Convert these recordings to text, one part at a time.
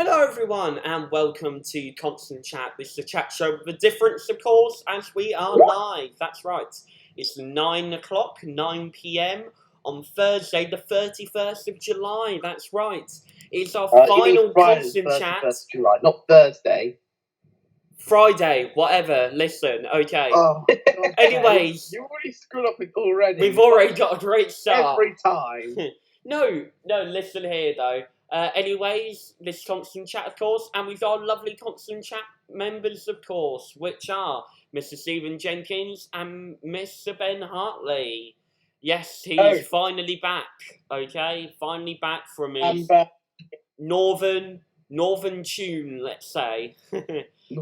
Hello, everyone, and welcome to Constant Chat. This is a chat show with a difference, of course, as we are live. That's right. It's 9 o'clock, 9 p.m. on Thursday, the 31st of July. That's right. It's our final Constant Chat. 31st of July, not Thursday. Friday, whatever. Listen, okay. Oh, okay. Anyways, You already screwed up it already. We've already got a great start. Every time. No, listen here, though. Anyways, this Constant Chat, of course, and we've got lovely Constant Chat members, of course, which are Mr. Stephen Jenkins and Mr. Ben Hartley. Yes, he's finally back, okay? Finally back from his northern tune, let's say.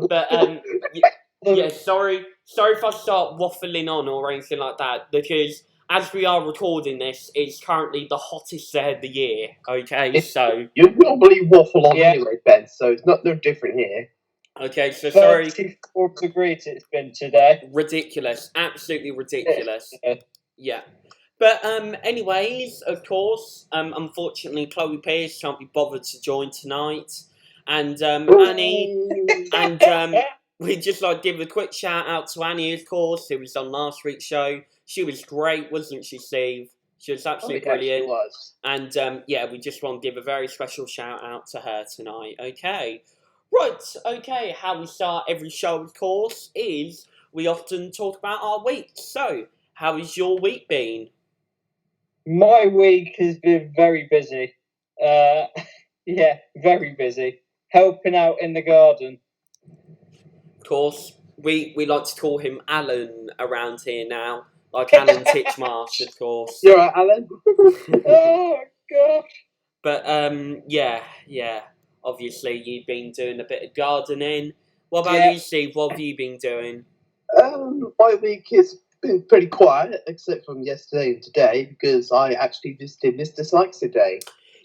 But, yeah, sorry if I start waffling on or anything like that, because as we are recording this, it's currently the hottest day of the year, okay? So you normally waffle on anyway, Ben, so it's not no different here. Okay, so sorry. 34 degrees it's been today. Ridiculous. Absolutely ridiculous. Yeah. But anyways, of course, unfortunately Chloe Pierce can't be bothered to join tonight. And Annie and we'd just like to give a quick shout out to Annie, of course, who was on last week's show. She was great, wasn't she, Steve? She was absolutely brilliant. She was. And yeah, we just want to give a very special shout out to her tonight. Okay. Right, okay, how we start every show, of course, is we often talk about our week. So, how has your week been? My week has been very busy. Yeah, very busy. Helping out in the garden. Of course, we like to call him Alan around here now. Like Alan Titchmarsh, of course. You're right, Alan. Oh, gosh. But, yeah. Obviously, you've been doing a bit of gardening. What about you, Steve? What have you been doing? My week has been pretty quiet, except from yesterday and today, because I actually visited Mr. Sykes today.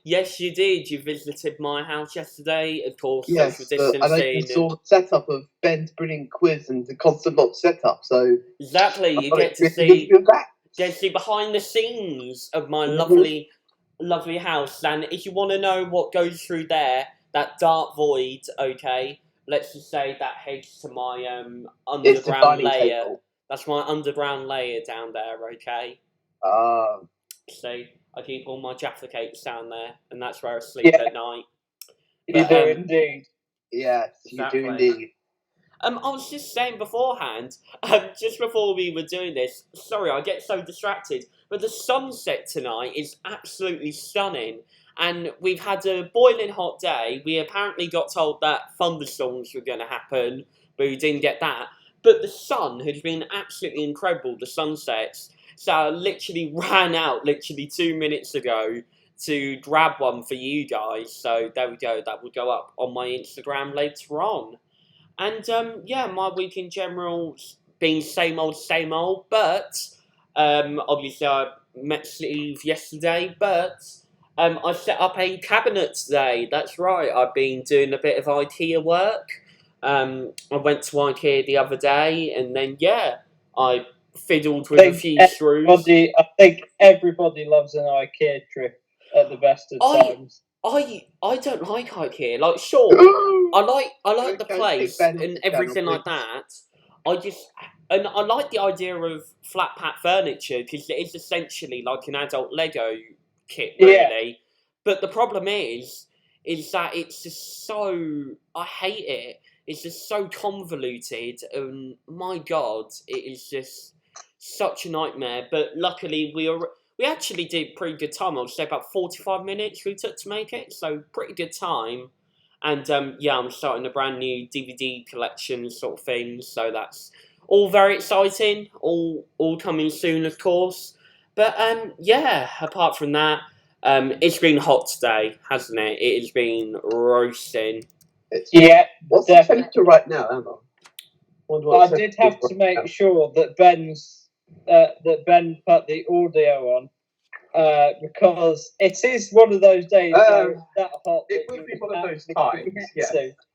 Yes, you did. You visited my house yesterday, of course. Yes, social distancing. and I saw the setup of Ben's brilliant quiz and the constant lock setup. So exactly, you get to see behind the scenes of my lovely house. And if you want to know what goes through there, that dark void, okay, let's just say that heads to my underground layer. Table. That's my underground layer down there, okay? So I keep all my Jaffa cakes down there, and that's where I sleep at night. You do indeed. Yes, exactly. You do indeed. I was just saying beforehand, just before we were doing this, sorry, I get so distracted, but the sunset tonight is absolutely stunning. And we've had a boiling hot day. We apparently got told that thunderstorms were going to happen, but we didn't get that. But the sun has been absolutely incredible, the sunsets. So I literally ran out 2 minutes ago to grab one for you guys. So there we go. That will go up on my Instagram later on. And yeah, my week in general's been same old. But obviously I met Steve yesterday, but I set up a cabinet today. That's right. I've been doing a bit of IKEA work. I went to IKEA the other day, and then yeah, I fiddled with a few screws. I think everybody loves an IKEA trip at the best of times. I don't like IKEA. Like, sure, I like the place and everything like that. I like the idea of flat pack furniture because it is essentially like an adult Lego kit, really. Yeah. But the problem is that it's just so, I hate it. It's just so convoluted, and my God, it is just such a nightmare. But luckily, we actually did pretty good time. I would say about 45 minutes we took to make it, so pretty good time. And yeah, I'm starting a brand new DVD collection sort of thing, so that's all very exciting. All coming soon, of course. But yeah, apart from that, it's been hot today, hasn't it? It has been roasting. What's the temperature right now, Emma? I did have to make sure that Ben put the audio on because it is one of those days where it's that hot. It would be one of those times.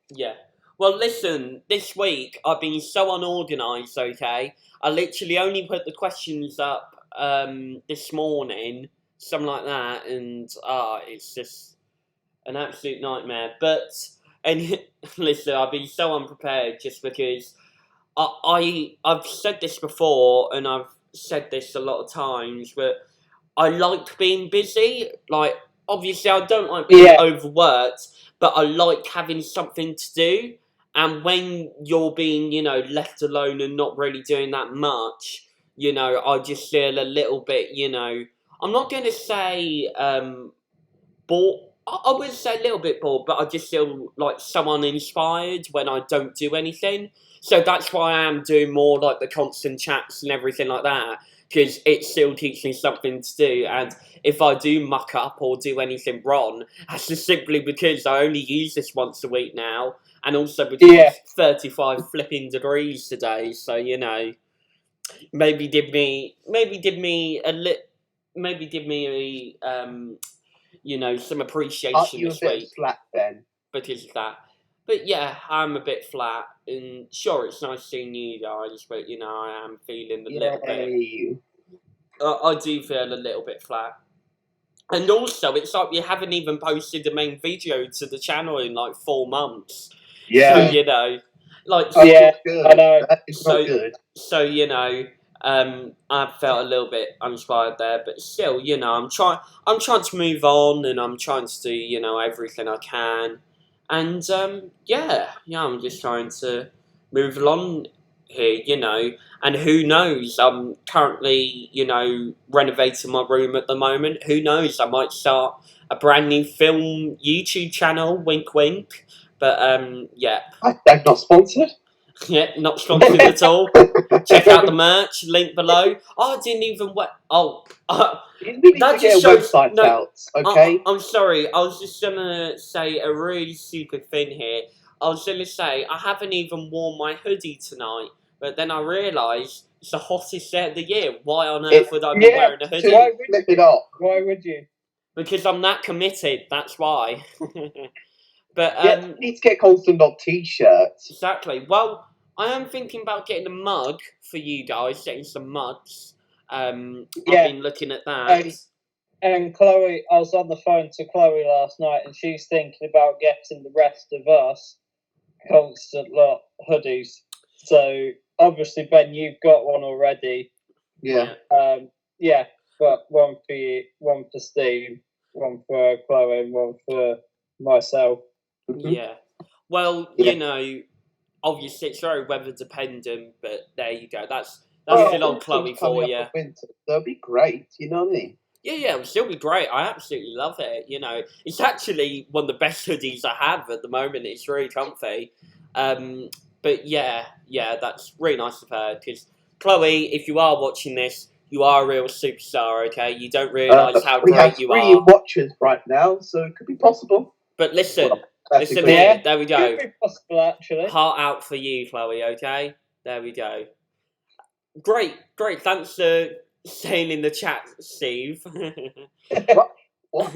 Yeah. Well, listen, this week I've been so unorganised, okay? I literally only put the questions up this morning, something like that, and it's just an absolute nightmare. But and listen, I've been so unprepared just because I've said this before and I've said this a lot of times, but I like being busy. Like, obviously, I don't like being overworked, but I like having something to do. And when you're being, left alone and not really doing that much, I just feel a little bit, I'm not going to say bored. I would say a little bit bored, but I just feel like so uninspired when I don't do anything. So that's why I am doing more like the constant chats and everything like that, because it still teaches me something to do. And if I do muck up or do anything wrong, that's just simply because I only use this once a week now, and also because it's 35 flipping degrees today. So maybe give me some appreciation you this a bit week flat then? because of that. But yeah, I'm a bit flat, and sure, it's nice seeing you guys, but I am feeling a little bit. I do feel a little bit flat, and also it's like you haven't even posted the main video to the channel in like 4 months. Yeah. So like good. I know. It's not good. So I felt a little bit uninspired there, but still, I'm trying to move on, and I'm trying to do everything I can, and I'm just trying to move along here, and who knows? I'm currently renovating my room at the moment. Who knows? I might start a brand new film YouTube channel. Wink, wink. But yeah. I'm not sponsored. Yeah, not sponsored at all. Check out the merch, link below. Oh, I didn't even that just shows website out, okay? I'm sorry, I was just gonna say a really stupid thing here. I was gonna say I haven't even worn my hoodie tonight, but then I realised it's the hottest day of the year. Why on earth would I be wearing a hoodie? Flip it up. Why would you? Because I'm that committed, that's why. But you need to get constant on t-shirts. Exactly. Well, I am thinking about getting a mug for you guys, getting some mugs. I've been looking at that. And Chloe, I was on the phone to Chloe last night, and she's thinking about getting the rest of us constant lot hoodies. So obviously, Ben, you've got one already. Yeah. But one for you, one for Steve, one for Chloe, and one for myself. Mm-hmm. Yeah. Well, obviously it's very weather dependent, but there you go. That's still old Chloe for you. That'll be great. You know what I mean? Yeah, it'll still be great. I absolutely love it. It's actually one of the best hoodies I have at the moment. It's really comfy. But yeah, that's really nice of her. Because Chloe, if you are watching this, you are a real superstar. Okay, you don't realise how great you are. We have 3 watchers right now, so it could be possible. But listen. Listen here, there we go. Could be possible, actually. Heart out for you, Chloe, okay? There we go. Great. Thanks for staying in the chat, Steve. What?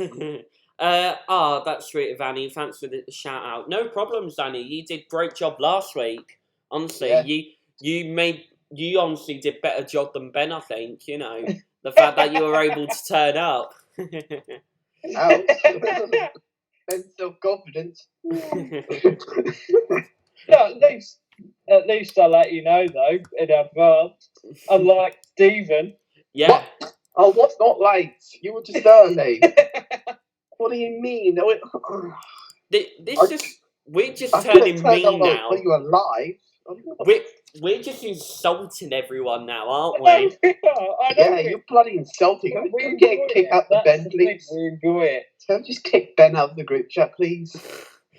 That's sweet of Annie. Thanks for the shout out. No problems, Annie. You did great job last week. Honestly, you honestly did better job than Ben, I think. The fact that you were able to turn up. Ben's so confident. At least I'll let you know, though, in advance. Unlike Stephen. Yeah. What? What's not late? You were just early. What do you mean? We're just turning mean now. Are you alive? We're just insulting everyone now, aren't we? Yeah, you're bloody insulting. Can we get kicked out the Ben, please? We enjoy it. Can we just kick Ben out of the group chat, please?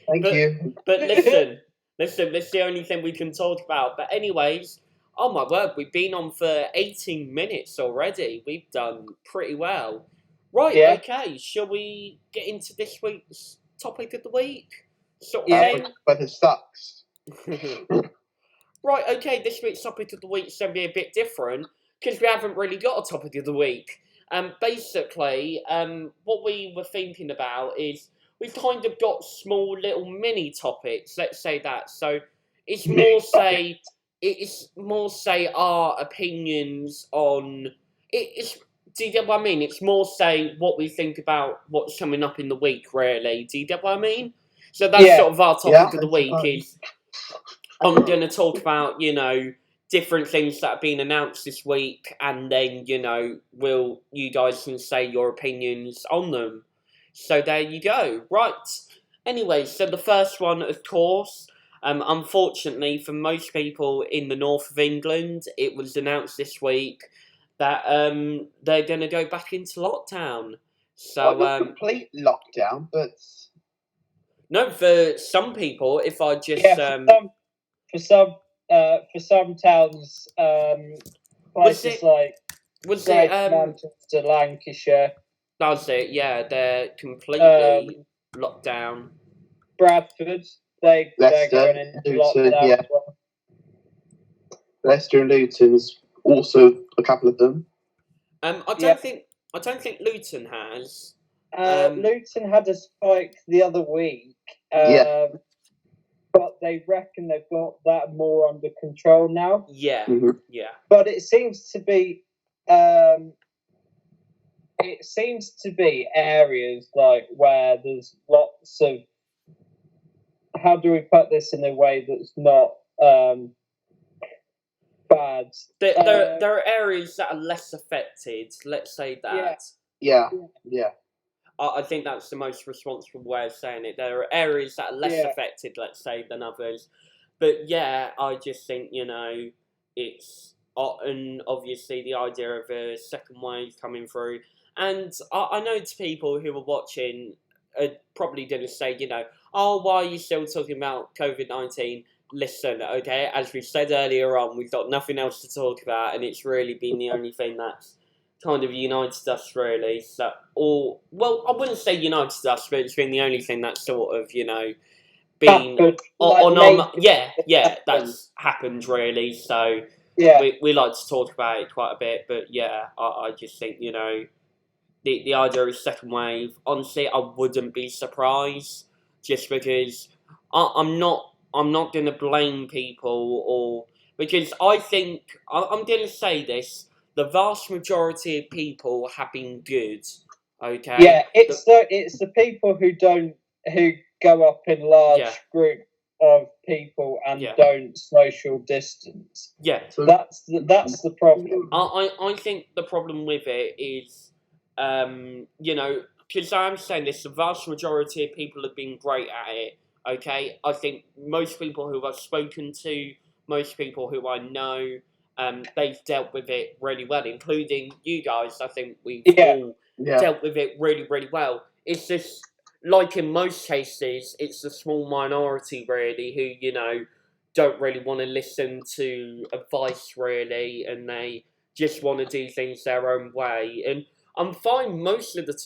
Thank you. But listen, this is the only thing we can talk about. But anyways, oh my word, we've been on for 18 minutes already. We've done pretty well. Right, okay, shall we get into this week's topic of the week? But it sucks. Right, okay, this week's topic of the week is going to be a bit different because we haven't really got a topic of the week. Basically, what we were thinking about is we've kind of got small little mini topics, let's say that. So it's more say our opinions on it's Do you get what I mean? It's more say what we think about what's coming up in the week, really. Do you get what I mean? So that's Yeah. sort of our topic Yeah, of the I week suppose. is I'm going to talk about, different things that have been announced this week, and then, you guys can say your opinions on them. So there you go. Right. Anyway, so the first one, of course, unfortunately for most people in the north of England, it was announced this week that they're going to go back into lockdown. So, Not complete lockdown, but no, for some people, if I just Yeah, for some towns, places like was Great it Manchester, Lancashire, does it? Yeah, they're completely locked down. Bradford, they're Leicester, going into Luton, lockdown yeah. as well. Leicester and Luton's also a couple of them. I don't Yeah. think Luton has. Luton had a spike the other week, Yeah. but they reckon they've got that more under control now. Yeah, Mhm. yeah. But it seems to be areas like where there's lots of, how do we put this in a way that's not bad? There are areas that are less affected. Let's say that. Yeah. Yeah. I think that's the most responsible way of saying it. There are areas that are less Yeah. affected, let's say, than others. But yeah, I just think, it's, and obviously the idea of a second wave coming through. And I know to people who are watching, probably going to say, oh, why are you still talking about COVID-19? Listen, okay, as we said earlier on, we've got nothing else to talk about, and it's really been the only thing that's kind of united us, really. So, I wouldn't say united us, but it's been the only thing that's sort of, been that's happened, really. So Yeah. we like to talk about it quite a bit, but yeah, I just think, the idea of second wave, honestly, I wouldn't be surprised, just because I'm not going to blame people, or because I think I'm going to say this: the vast majority of people have been good. Okay. Yeah, it's the people who go up in large Yeah. group of people and Yeah. don't social distance. Yeah. So That's the problem. I think the problem with it is, because I'm saying this, the vast majority of people have been great at it. Okay, I think most people who I've spoken to, most people who I know, they've dealt with it really well, including you guys. I think we've all yeah. dealt with it really, really well. It's just, like in most cases, it's the small minority, really, who, don't really want to listen to advice, really, and they just want to do things their own way. And I'm fine most of the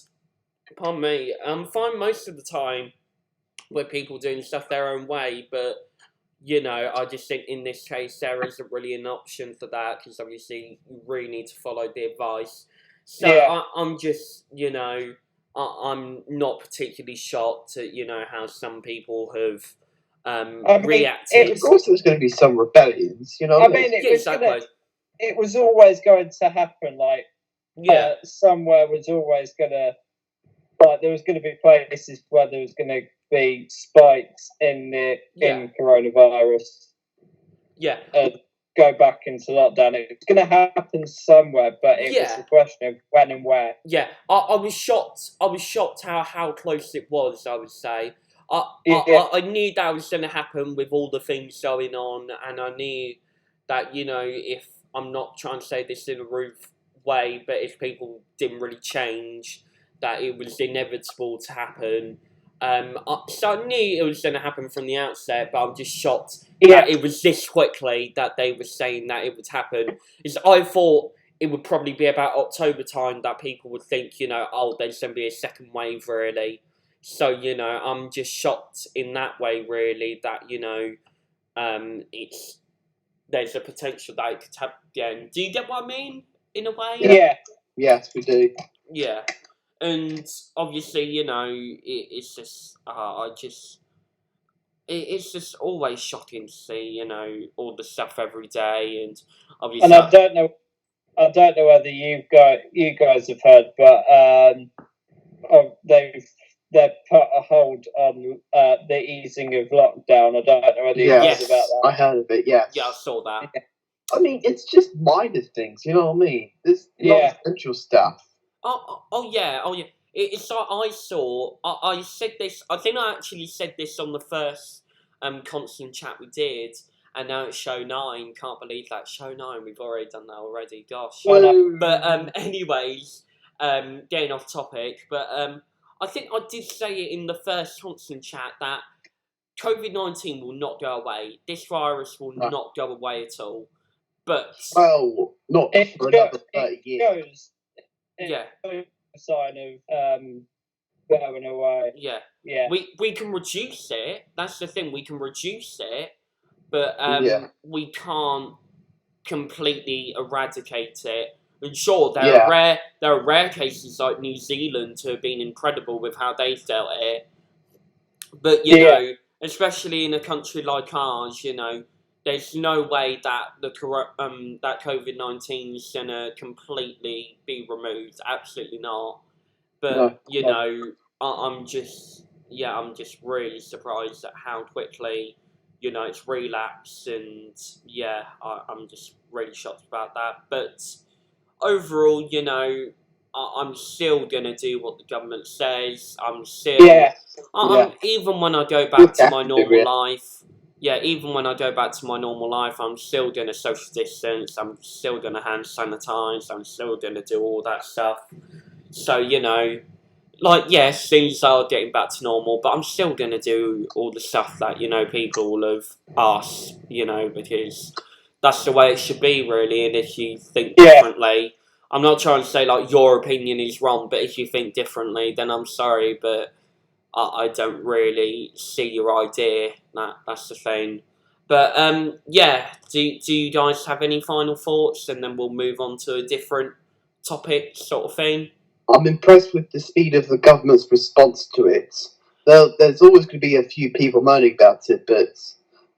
I'm fine most of the time with people doing stuff their own way, but I just think in this case there isn't really an option for that, because obviously you really need to follow the advice. So Yeah. I'm just, I'm not particularly shocked at, how some people have reacted. Of course, there's going to be some rebellions. I mean, Yeah, exactly. it was always going to happen. Like, Yeah, somewhere was always gonna, like, there was going to be places where there was going to be spikes in coronavirus. yeah. Go back into lockdown. It's going to happen somewhere, but it was a question of when and where. Yeah, I was shocked. I was shocked how close it was, I would say. I knew that was going to happen with all the things going on, and I knew that, if I'm not trying to say this in a rude way, but if people didn't really change, that it was inevitable to happen. So I knew it was going to happen from the outset, but I'm just shocked that it was this quickly that they were saying that it would happen. Is I thought it would probably be about October time that people would think, oh, there's going to be a second wave, really. So, I'm just shocked in that way, really, that, there's a potential that it could happen again. Do you get what I mean, in a way? Yeah. Yes, we do. Yeah. And obviously, it's just, it's just always shocking to see, all the stuff every day, and obviously. And I I don't know whether you guys have heard, but they've put a hold on the easing of lockdown. I don't know whether you heard Yes, about that. I heard of it. Yes. Yeah, I saw that. I mean, it's just minor things. You know what I mean? There's Yeah. non-essential stuff. Oh yeah. It's like I saw. I said this. I think I actually said this on the first constant chat we did, and now it's show 9. Can't believe that show 9. We've already done that already. Gosh. Woo. But anyways, getting off topic. But I think I did say it in the first constant chat that COVID-19 will not go away. This virus will No. not go away at all. But Well, not It for another 30 it years. shows. yeah, A sign of going away. yeah. Yeah. We can reduce it. That's the thing. We can reduce it, but Yeah. we can't completely eradicate it. And sure, there Yeah. are rare cases like New Zealand who have been incredible with how they've dealt it. But you Yeah. know, especially in a country like ours, you know, there's no way that that COVID-19 is gonna completely be removed. Absolutely not. But No. you No. know, I'm just really surprised at how quickly, you know, it's relapsed, and yeah, I'm just really shocked about that. But overall, you know, I'm still gonna do what the government says. I'm still, Yeah. even when I go You back to have my to do normal it. life. Yeah, even when I go back to my normal life, I'm still gonna social distance. I'm still gonna hand sanitize. I'm still gonna do all that stuff. So you know, like yes, things are getting back to normal, but I'm still gonna do all the stuff that, you know, people have asked, you know, because that's the way it should be, really. And if you think Yeah. differently, I'm not trying to say like your opinion is wrong, but if you think differently, then I'm sorry, but I don't really see your idea. That's the thing. But yeah, do you guys have any final thoughts, and then we'll move on to a different topic, sort of thing. I'm impressed with the speed of the government's response to it. There's always going to be a few people moaning about it, but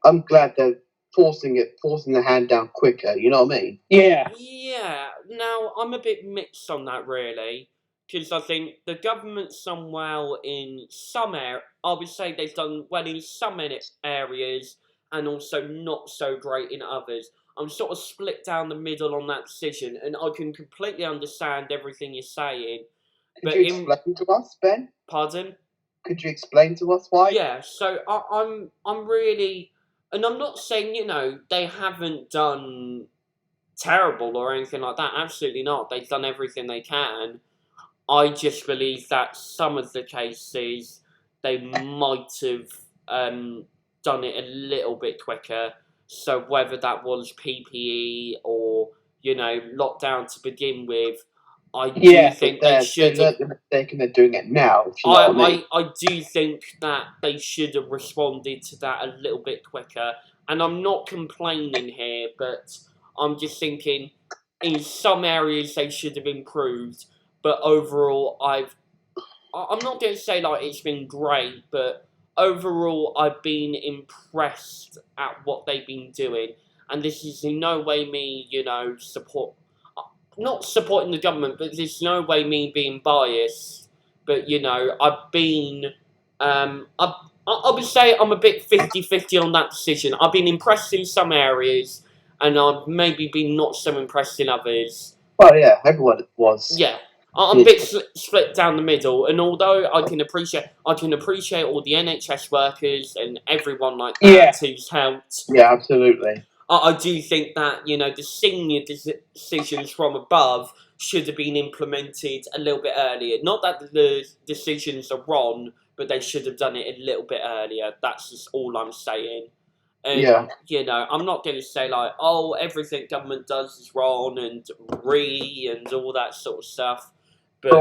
I'm glad they're forcing the hand down quicker. You know what I mean? Yeah. Yeah, now I'm a bit mixed on that, really, because I think the government's done well in some I would say they've done well in some areas, and also not so great in others. I'm sort of split down the middle on that decision, and I can completely understand everything you're saying. Could But you in explain to us, Ben? pardon. Could you explain to us why? Yeah, so I'm really, and I'm not saying, you know, they haven't done terrible or anything like that. Absolutely not. They've done everything they can. I just believe that some of the cases they might have done it a little bit quicker. So whether that was PPE or, you know, lockdown to begin with, I do Yeah. think But they should they have. learned the mistake and they're doing it now. If you know what I mean? I do think that they should have responded to that a little bit quicker. And I'm not complaining here, but I'm just thinking in some areas they should have improved. But overall, I'm not going to say like it's been great, but overall I've been impressed at what they've been doing. And this is in no way me, you know, not supporting the government, but there's no way me being biased. But you know, I've been, I would say I'm a bit 50-50 on that decision. I've been impressed in some areas, and I've maybe been not so impressed in others. Well, yeah, everyone was. Yeah, I'm a bit split down the middle. And although I can appreciate all the NHS workers and everyone like that Yeah. who's helped. Yeah, absolutely. I do think that, you know, the senior decisions from above should have been implemented a little bit earlier. Not that the decisions are wrong, but they should have done it a little bit earlier. That's just all I'm saying. And, Yeah. you know, I'm not going to say, like, oh, everything government does is wrong and and all that sort of stuff. But,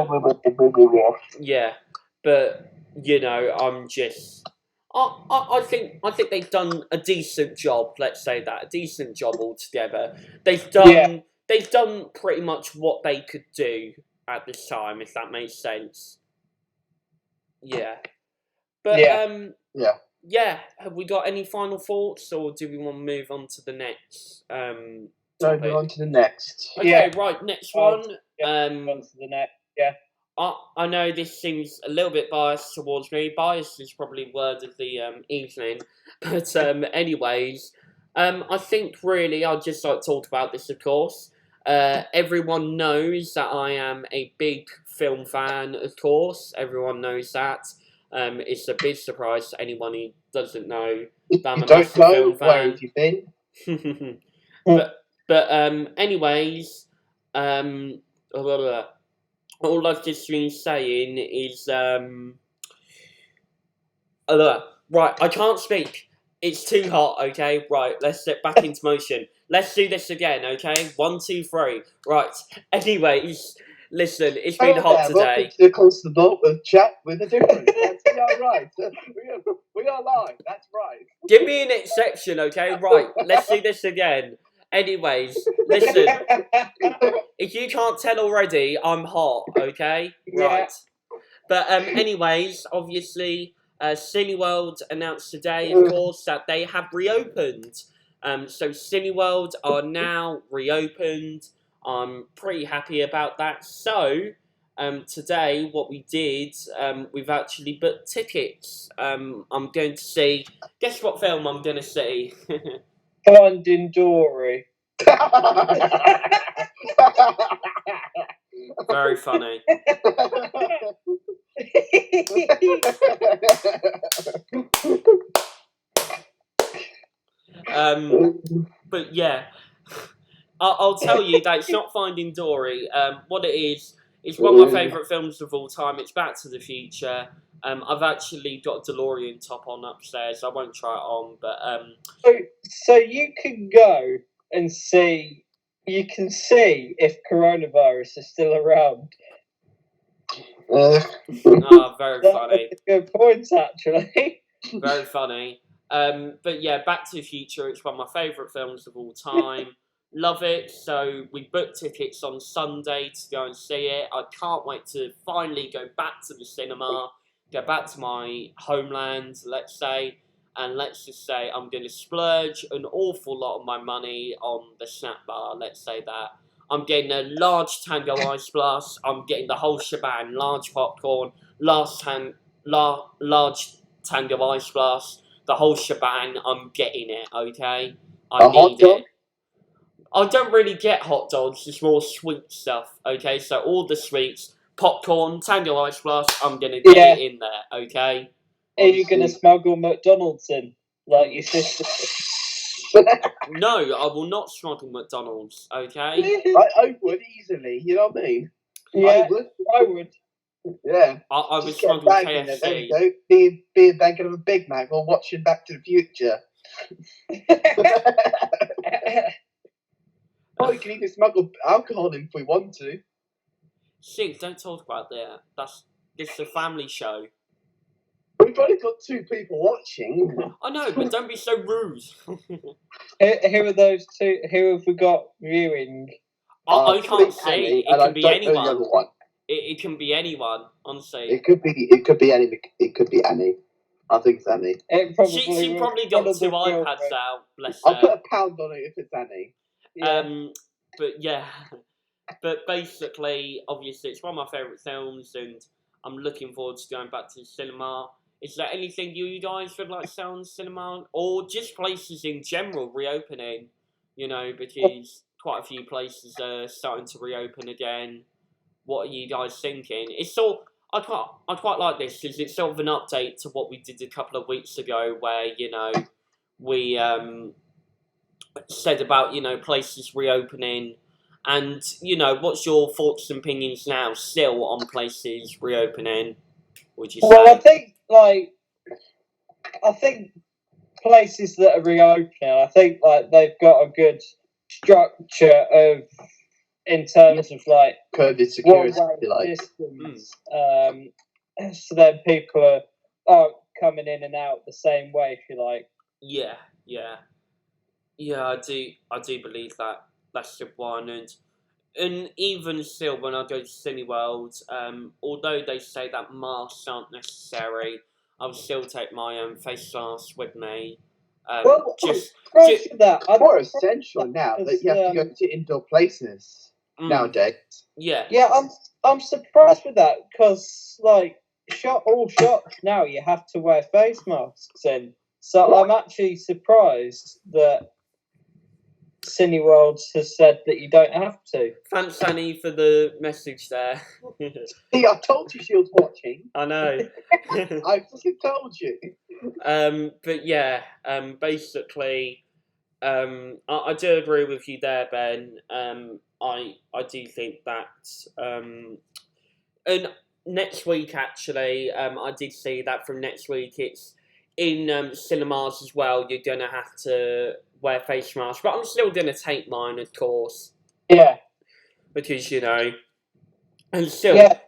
yeah. But, you know, I'm just... I think they've done a decent job. Let's say that, a decent job altogether. They've done pretty much what they could do at this time, if that makes sense. Yeah, but Yeah. Have we got any final thoughts, or do we want to move on to the next So topic. we're on to the next. Okay, Yeah. right, next On one. to the next. Yeah. I know this seems a little bit biased towards me. Biased is probably word of the evening. But anyways, I think really I'd just like to talk about this, of course. Everyone knows that I am a big film fan, of course. Everyone knows that. It's a big surprise to anyone who doesn't know that I'm You a don't massive know film where fan. have you been? but anyways, blah, blah, blah. All I've just been saying is right, I can't speak. It's too hot, okay? Right, let's get back into motion. Let's do this again, okay? 1, 2, 3. Right. Anyways, listen, it's been Oh, hot yeah, welcome today. to the Constable with Chat with a Difference. We are right. We are live. That's right. Give me an exception, okay? Right, let's do this again. Anyways, listen, if you can't tell already, I'm hot, okay? Yeah. Right. But anyways, obviously, Cineworld announced today, of course, that they have reopened. So Cineworld are now reopened. I'm pretty happy about that. So today, what we did, we've actually booked tickets. I'm going to see. Guess what film I'm going to see? Finding Dory. Very funny. But yeah, I'll tell you that it's not Finding Dory. What it is, it's one of my favourite films of all time. It's Back to the Future. I've actually got a DeLorean top on upstairs. I won't try it on, but So you can go and see. You can see if coronavirus is still around. very That's funny. a good point, actually. Very funny. But yeah, Back to the Future, it's one of my favourite films of all time. Love it. So we booked tickets on Sunday to go and see it. I can't wait to finally go back to the cinema, go back to my homeland, let's say, and let's just say I'm going to splurge an awful lot of my money on the snack bar, let's say that. I'm getting a large Tango Ice Blast, I'm getting the whole shebang, large popcorn, large Tango Ice Blast, the whole shebang, I'm getting it, okay? I A hot need dog? it. I don't really get hot dogs, it's more sweet stuff, okay? So all the sweets, popcorn, Tango Ice Blast, I'm going to get Yeah. it in there, okay? Are you going to smuggle McDonald's in like your sister? No, I will not smuggle McDonald's, okay? I would easily, you know what I mean? Yeah, I would. I would. Yeah. I would Just get a smuggle bag in there. There we KFC. go. Be a bag of a Big Mac while watching Back to the Future. Oh, we can even smuggle alcohol in if we want to. Shit, don't talk about that. This is a family show. We've only got 2 people watching. I know, but don't be so rude. Who are those two? Who have we got viewing? I Probably can't see. Annie, It and I can be don't know the anyone. other one. It can be anyone, honestly. It could be Annie. It could be Annie. I think it's Annie. It probably She was probably one got of the 2 iPads children. out, bless I'll put her. a pound on it if it's Annie. Yeah. But yeah, but basically, obviously, it's one of my favourite films, and I'm looking forward to going back to the cinema. Is there anything you guys would like to say on cinema, or just places in general reopening? You know, because quite a few places are starting to reopen again. What are you guys thinking? It's sort. I quite like this because it's sort of an update to what we did a couple of weeks ago, where we said about places reopening, and what's your thoughts and opinions now still on places reopening? Would you say? Well, I think places that are reopening, I think they've got a good structure of in terms of COVID security, one-way if you like. distance, so that people aren't coming in and out the same way, if you like. Yeah. I do believe that. That's the one, and even still, when I go to Cineworld, although they say that masks aren't necessary, I'll still take my face mask with me. Well, just surprised with that. More essential now that you have to go to indoor places nowadays. yeah. Yeah, I'm surprised with that because like all shops now you have to wear face masks in. So I'm actually surprised that Cineworld has said that you don't have to. Thanks, Annie, for the message there. See, I told you she was watching. I know. I fucking told you. But yeah, basically, I do agree with you there, Ben. I do think that, and next week actually, I did see that from next week. It's in cinemas as well. You're gonna have to wear face masks, but I'm still gonna take mine, of course, Yeah, because and still, yeah,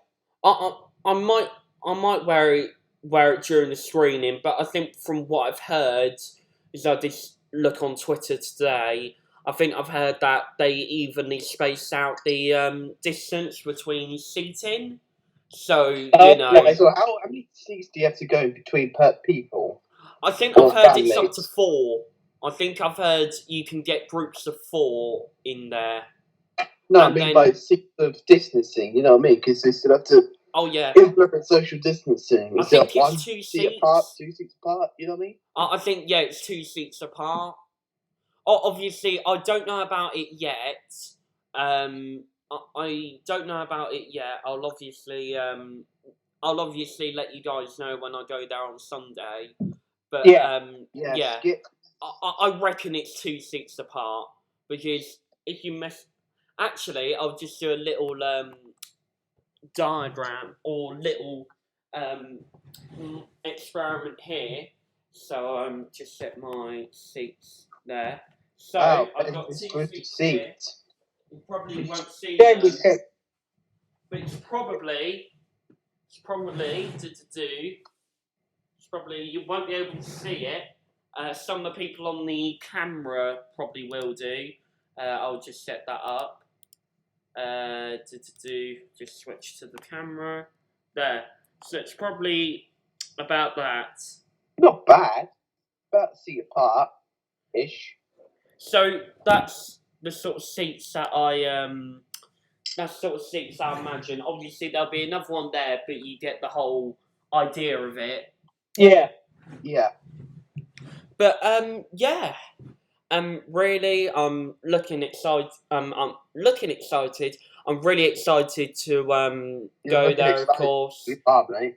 I might wear it during the screening, but I think from what I've heard, is I did look on Twitter today. I think I've heard that they evenly space out the distance between seating, so Okay. So how many seats do you have to go in between per people? I think Or I've heard it's up families? to 4. I think I've heard you can get groups of 4 in there. No, I And mean then- by seats of distancing. You know what I mean? Because they still have to Oh yeah, implement social distancing. I Is it think one it's 2 seat apart, seats. 2 seats apart? You know what I mean? I think it's 2 seats apart. Obviously, I don't know about it yet. I don't know about it yet. I'll obviously let you guys know when I go there on Sunday. But Yeah. yeah, Skip. I reckon it's 2 seats apart because if you actually, I'll just do a little diagram or little experiment here. So just set my seats there. So Wow, I've got it's 2 good to seats see here. it. You probably won't see Yeah, them, we could. but it's probably you won't be able to see it. Some of the people on the camera probably will do. I'll just set that up. Just switch to the camera. There. So it's probably about that. Not bad. About a seat apart ish. So that's the sort of seats that I imagine. Obviously there'll be another one there, but you get the whole idea of it. Yeah. Yeah. But yeah. Really, I'm looking excited. I'm excited. I'm really excited to You're go looking there, of excited. course. We are, mate.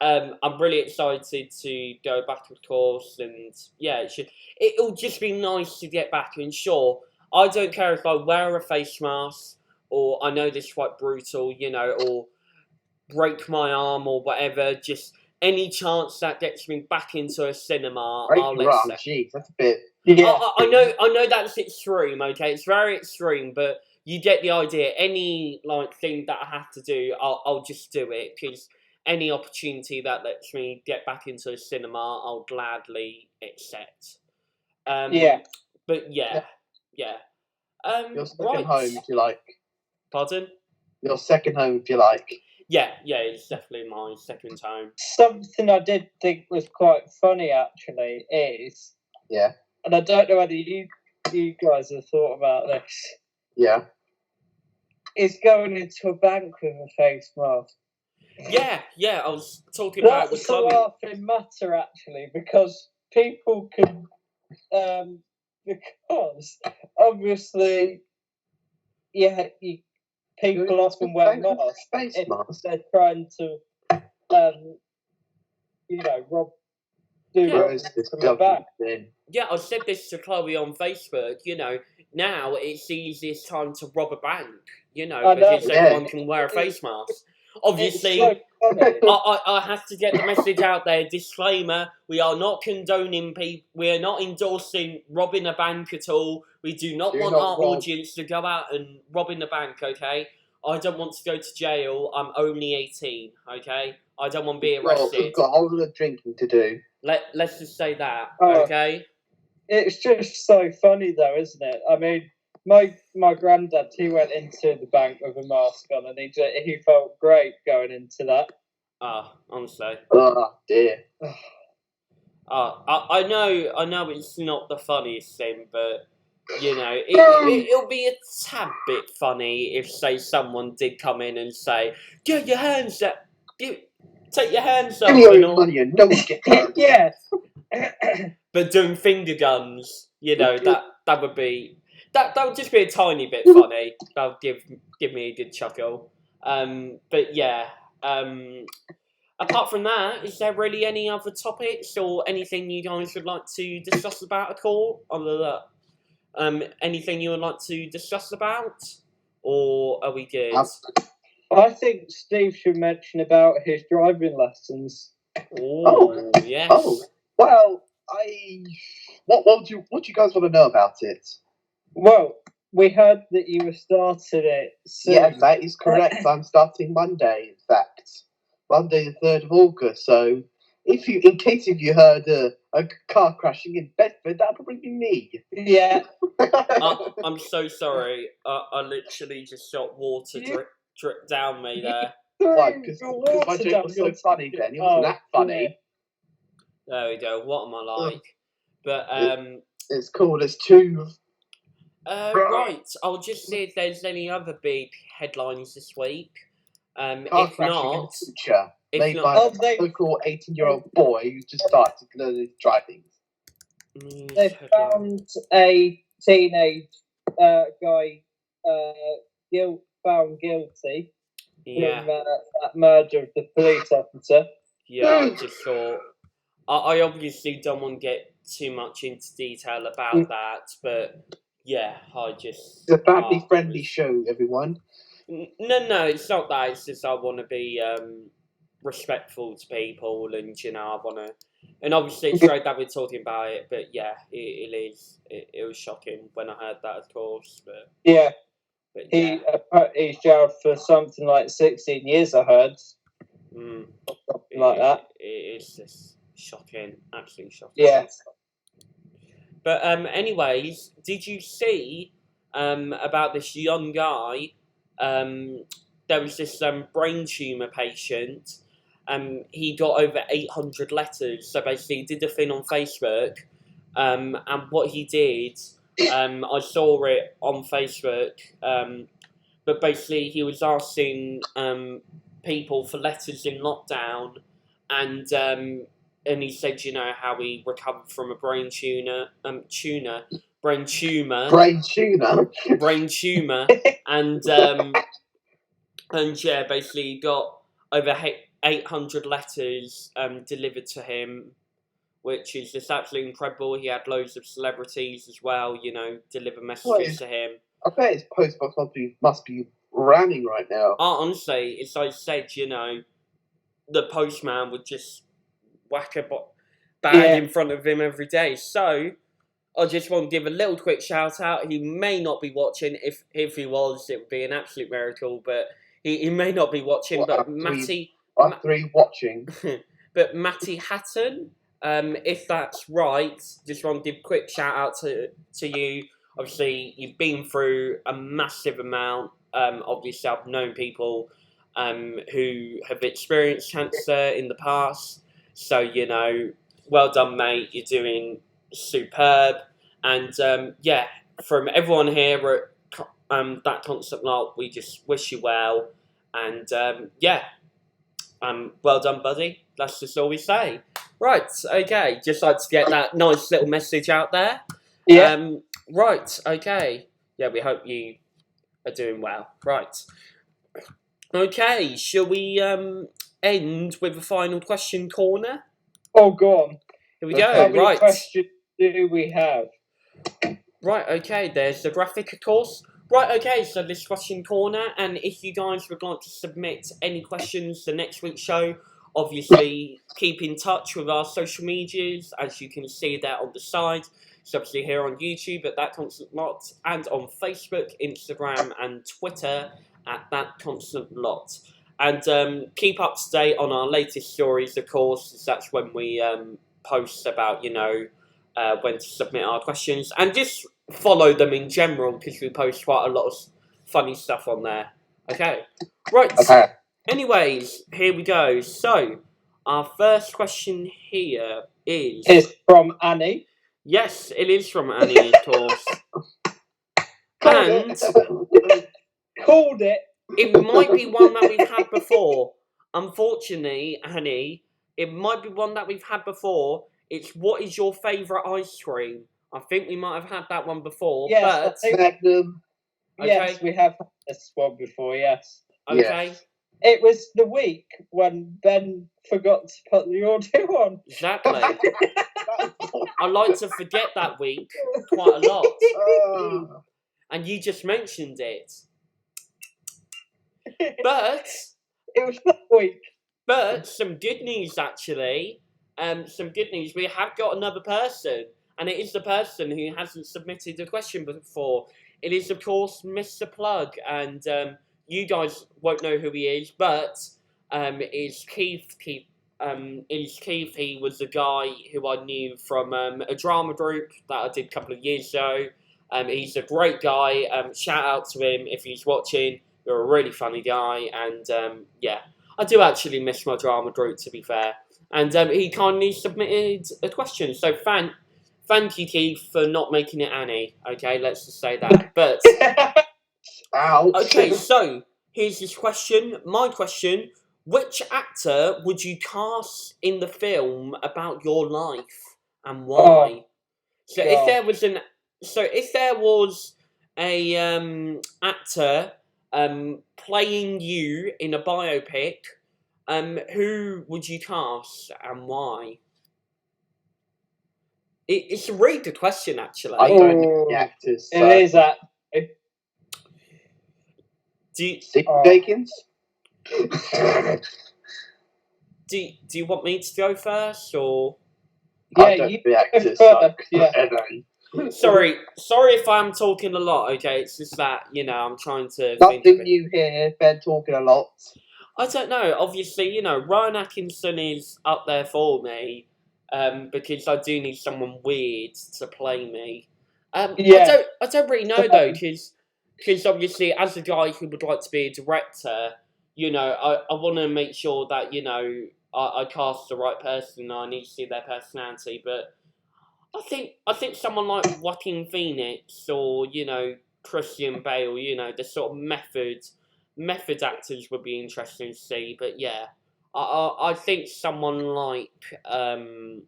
I'm really excited to go back, of course, and yeah, it'll just be nice to get back. And sure, I don't care if I wear a face mask or I know this is quite brutal, or break my arm or whatever. Just any chance that gets me back into a cinema, Break I'll your arm, accept. jeez, that's a bit. Yeah. I know that's extreme. Okay, it's very extreme, but you get the idea. Any thing that I have to do, I'll just do it because any opportunity that lets me get back into a cinema, I'll gladly accept. Yeah. But yeah. Your second Right. home, if you like. Pardon? Your second home, if you like. Yeah, it's definitely my second home. Something I did think was quite funny actually is, Yeah. and I don't know whether you guys have thought about this, Yeah. is going into a bank with a face mask. Yeah, I was talking about it with That's a Chloe. laughing matter actually, because people can, because obviously, people often wear masks Face if mask. they're trying to, rob. Where is this from the back. government then? Yeah, I said this to Chloe on Facebook. Now it's the easiest time to rob a bank. I know, Because yeah. everyone can wear a face mask. Obviously, It's so funny. I have to get the message out there. Disclaimer: we are not condoning people. We are not endorsing robbing a bank at all. We do not Do want not our rob. audience to go out and robbing the bank. Okay, I don't want to go to jail. I'm only 18. Okay, I don't want to be Well, arrested. we've got a whole lot of drinking to do. Let's just say that. Oh. Okay. It's just so funny though, isn't it? I mean, my granddad, he went into the bank with a mask on, and he felt great going into that. Honestly. Oh dear. I know it's not the funniest thing, but you know, it'll be a tad bit funny if, say, someone did come in and say, "Get your hands up, take your hands up," Give me all and your all, money and no one gets hurt. Yes. but doing finger guns. You know, that would be that would just be a tiny bit funny. That would give me a good chuckle. But yeah. Apart from that, is there really any other topics or anything you guys would like to discuss about at all? Other than anything you would like to discuss about, or are we good? I think Steve should mention about his driving lessons. Oh, yes. Oh, well, what do you guys want to know about it? Well, we heard that you were starting it soon. Yeah, that is correct. I'm starting Monday, in fact. Monday the 3rd of August. So, in case you heard a car crashing in Bedford, that'll probably be me. Yeah. I'm so sorry. I literally just shot water drip down me there. Why? Because my joke was so funny then. It wasn't that funny. There we go. What am I like? But it's cool. There's two. Right. I'll just see if there's any other big headlines this week. Car If crashing not, in the future, made not, by a local 18-year-old boy who just started learning driving. They found a teenage guy found guilty yeah. from that murder of the police officer. Yeah, I just thought. I obviously don't want to get too much into detail about that, but yeah, I just. It's a family-friendly show, everyone. No, it's not that. It's just I want to be respectful to people, and you know, I want to. And obviously, it's great that we're talking about it, but yeah, it is. It was shocking when I heard that, of course. But yeah, he's jailed for something like 16 years. I heard. Something like that. It is just shocking, absolutely shocking. Yes. But anyways, did you see about this young guy? There was this brain tumor patient. He got over 800 letters. So basically, he did a thing on Facebook. And what he did, I saw it on Facebook. But basically, he was asking people for letters in lockdown, and he said, you know, how he recovered from a brain tumor, and yeah, basically he got over 800 letters delivered to him, which is just absolutely incredible. He had loads of celebrities as well, you know, deliver messages to him. I bet his postbox must be ramming right now. Honestly, as I said, you know, the postman would just whack a bag in front of him every day. So I just want to give a little quick shout out. He may not be watching. If he was, it would be an absolute miracle. But he may not be watching. But Matty, watching. But Matty Hatton, if that's right, just want to give a quick shout out to you. Obviously, you've been through a massive amount. Obviously, I've known people who have experienced cancer in the past. So, you know, well done, mate. You're doing superb. And, yeah, from everyone here at That Constant Lot, we just wish you well. And, yeah, well done, buddy. That's just all we say. Right, okay. Just like to get that nice little message out there. Yeah. Right, okay. Yeah, we hope you are doing well. Right. Okay, shall we end with a final question corner? Oh, go on. Here we go. How many questions do we have? Right, okay, there's the graphic, of course. Right, okay, so this question corner, and if you guys would like to submit any questions for next week's show, obviously keep in touch with our social medias, as you can see there on the side. So obviously here on YouTube at That Constant Lot, and on Facebook, Instagram, and Twitter at That Constant Lot. And keep up to date on our latest stories, of course, as that's when we post about, you know, when to submit our questions. And just follow them in general, because we post quite a lot of funny stuff on there. Okay. Right. Okay. Anyways, here we go. So, our first question here is from Annie. Yes, it is from Annie, of course. And Called it. it might be one that we've had before. Unfortunately, Annie, it might be one that we've had before. It's what is your favourite ice cream? I think we might have had that one before. Yes, but I think- Magnum. Yes, Okay. we have had this one before, yes. okay, Yes. It was the week when Ben forgot to put the audio on. exactly. I like to forget that week quite a lot, Oh. and you just mentioned it. But It was that week. some good news actually. Some good news. We have got another person, and it is the person who hasn't submitted a question before. It is of course Mr. Plug, and you guys won't know who he is, but it's Keith. It's Keith. He was a guy who I knew from a drama group that I did a couple of years ago. He's a great guy. Shout out to him if he's watching. You're a really funny guy, and yeah, I do actually miss my drama group, to be fair. And he kindly submitted a question. So thank you, Keith, for not making it Annie. Okay, let's just say that. But Ouch. okay, so here's this question. My question: which actor would you cast in the film about your life, and why? So if God. there was a actor playing you in a biopic, who would you cast and why? It's a really good question, actually. I don't know the actors. It is actually. Do you, Steve Oh. Jenkins. do you want me to go first, or? I Yeah, don't you know the actors. first, So yeah. I don't. Sorry if I'm talking a lot. Okay, it's just that I'm trying to think. Nothing new here. Ben talking a lot. I don't know. Obviously, Ryan Atkinson is up there for me, because I do need someone weird to play me. Yeah. I don't really know though, because obviously, as a guy who would like to be a director, I want to make sure that I cast the right person. I need to see their personality, but I think someone like Joaquin Phoenix or Christian Bale, the sort of method actors would be interesting to see. But yeah, I think someone like Rowan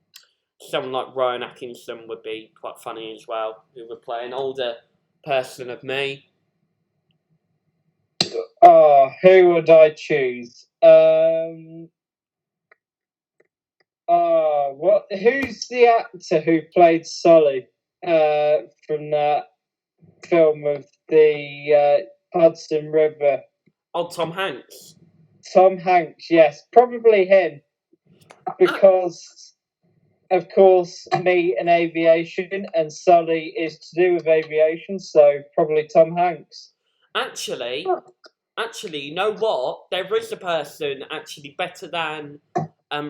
Atkinson would be quite funny as well, who would play an older person of me. Oh, who would I choose? Who's the actor who played Sully from that film of the Hudson River? Oh, Tom Hanks. Tom Hanks, yes, probably him, because of course me and aviation, and Sully is to do with aviation, so probably Tom Hanks. Actually, you know what? There is a person actually better than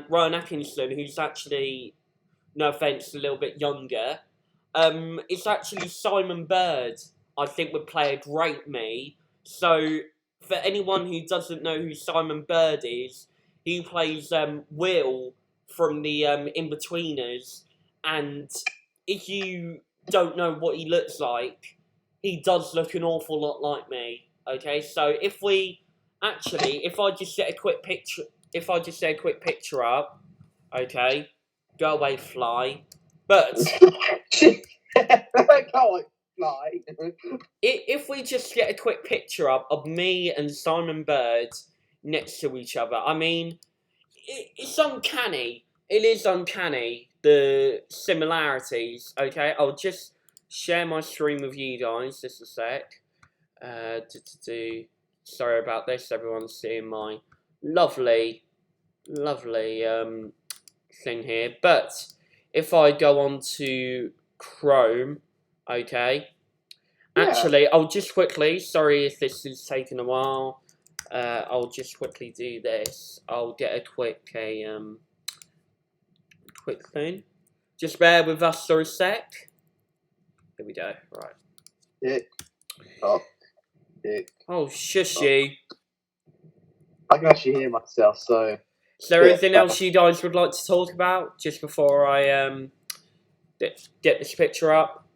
Rowan Atkinson, who's actually, no offence, a little bit younger. It's actually Simon Bird. I think would play a great me. So for anyone who doesn't know who Simon Bird is, he plays Will from the Inbetweeners, and if you don't know what he looks like, he does look an awful lot like me. Okay, so if I just set a quick picture up, okay, go away, fly. But Go on, fly. if we just get a quick picture up of me and Simon Bird next to each other, I mean, it's uncanny. It is uncanny, the similarities. Okay, I'll just share my screen with you guys just a sec. Sorry about this. Everyone's seeing my lovely thing here. But if I go on to Chrome, okay. Yeah. Actually, I'll just quickly. Sorry if this is taking a while. I'll just quickly do this. I'll get a quick thing. Just bear with us for a sec. Here we go. Right. Tick. Tock. Tick. Oh, shush you. I can actually hear myself, so Is there anything else you guys would like to talk about just before I get this picture up?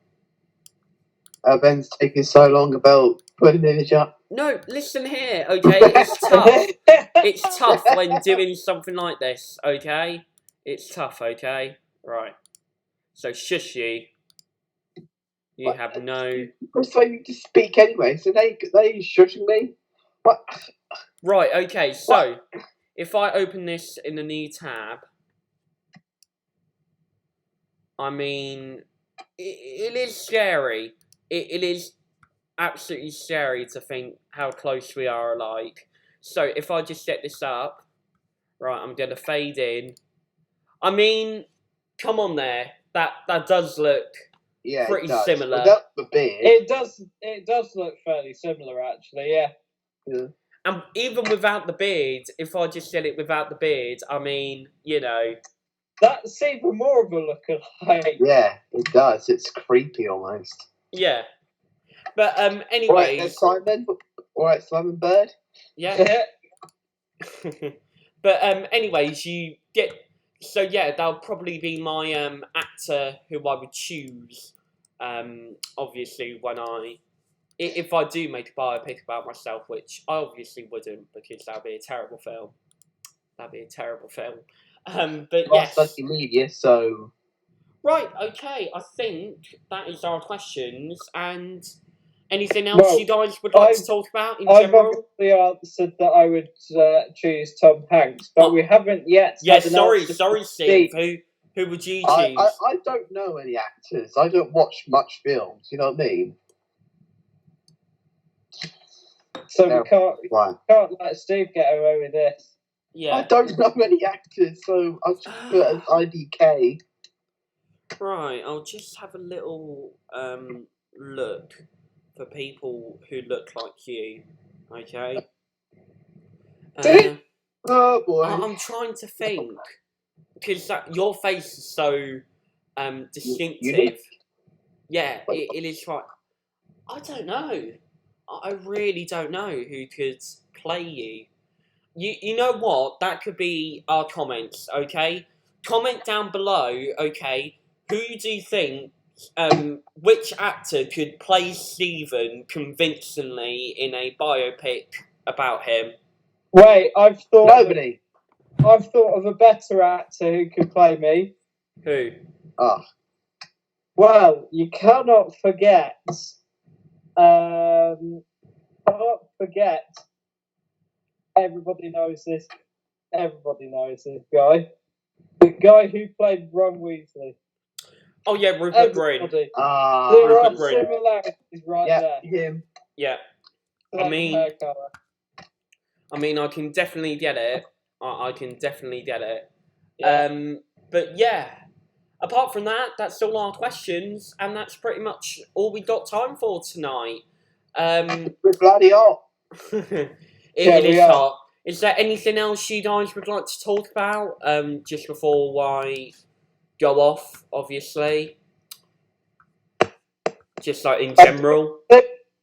Ben's taking so long about putting the image up. No, listen here, okay? It's tough. It's tough when doing something like this, okay? It's tough, okay? Right. So shush you. You What? have no... So you just speak anyway, so they shushing me? What? Right, okay, so if I open this in a new tab, I mean, it is scary. It is absolutely scary to think how close we are, like. So if I just set this up, right, I'm going to fade in. I mean, come on there. That does look pretty similar. Without the beard. It does look fairly similar, actually. Yeah. And even without the beard, if I just said it without the beard, I mean, you know. That's even more of a lookalike. Yeah, it does. It's creepy almost. Yeah. But anyways. Alright, Simon Bird. Yeah. But anyways, you get... So yeah, that'll probably be my actor who I would choose. Obviously, if I do make a biopic about myself, which I obviously wouldn't, because that'd be a terrible film. That'd be a terrible film. But yes. Study media, so. Right. Okay. I think that is our questions. And anything else you guys would like to talk about in general? I've obviously answered that I would choose Tom Hanks, but we haven't yet. Yeah. Sorry, Steve. Who would you choose? I don't know any actors. I don't watch much films. You know what I mean? So we can't let Steve get away with this. Yeah. I don't know any actors, so I'll just put it as IDK. Right, I'll just have a little look for people who look like you. Okay. Oh boy. I'm trying to think because your face is so distinctive. Yeah, it is right. I don't know. I really don't know who could play you. You know what? That could be our comments, okay? Comment down below, okay? Who do you think, which actor could play Stephen convincingly in a biopic about him? Wait, I've thought Nobody. I've thought of a better actor who could play me. Who? Well, you cannot forget. Everybody knows this. Everybody knows this guy. The guy who played Ron Weasley. Oh yeah, Rupert Grint. There are Rupert Grint. similarities right there. Him. Yeah. I mean, I can definitely get it. I can definitely get it. Yeah. But yeah, apart from that, that's all our questions, and that's pretty much all we got time for tonight. We're bloody hot. It is hot. Is there anything else you guys would like to talk about? Just before I go off, obviously. Just like in general.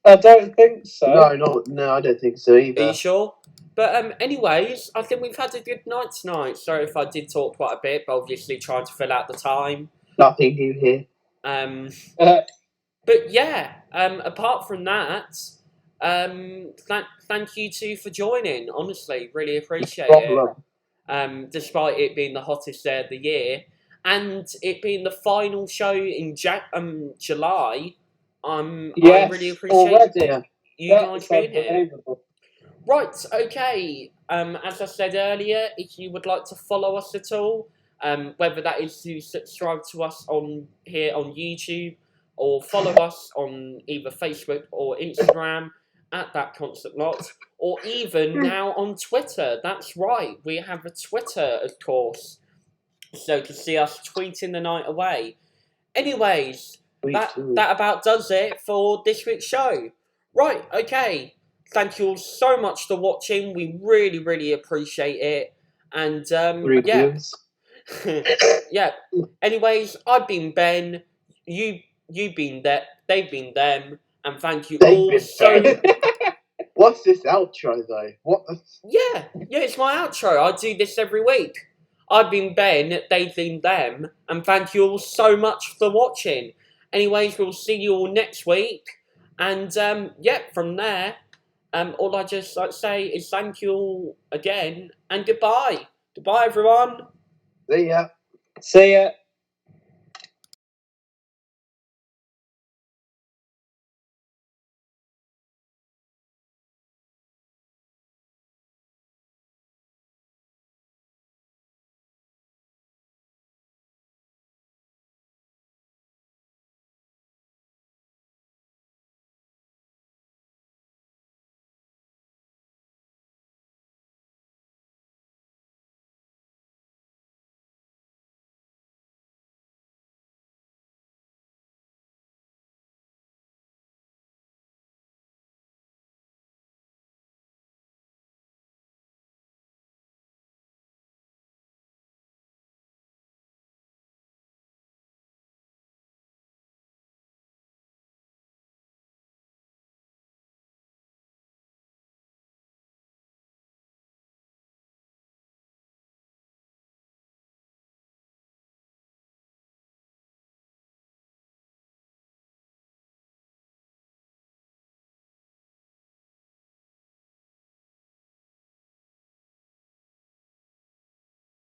I don't think so. No, I don't think so either. Are you sure? But anyways, I think we've had a good night tonight. Sorry if I did talk quite a bit, but obviously trying to fill out the time. Nothing new here. But yeah, apart from that, thank you two for joining. Honestly, really appreciate it. Despite it being the hottest day of the year and it being the final show in July, I really appreciate you guys being here. Right, okay. As I said earlier, if you would like to follow us at all, whether that is to subscribe to us here on YouTube or follow us on either Facebook or Instagram at That Constant Lot, or even now on Twitter. That's right, we have a Twitter, of course, so to see us tweeting the night away. Anyways, that about does it for this week's show. Right, okay. Thank you all so much for watching. We really, really appreciate it. And yeah. Anyways, I've been Ben. You've been there. They've been them. And thank you all so. What's this outro though? What the? Yeah, it's my outro. I do this every week. I've been Ben, they've been them, and thank you all so much for watching. Anyways, we'll see you all next week. And from there, all I just like to say is thank you all again and goodbye. Goodbye, everyone. See ya. See ya.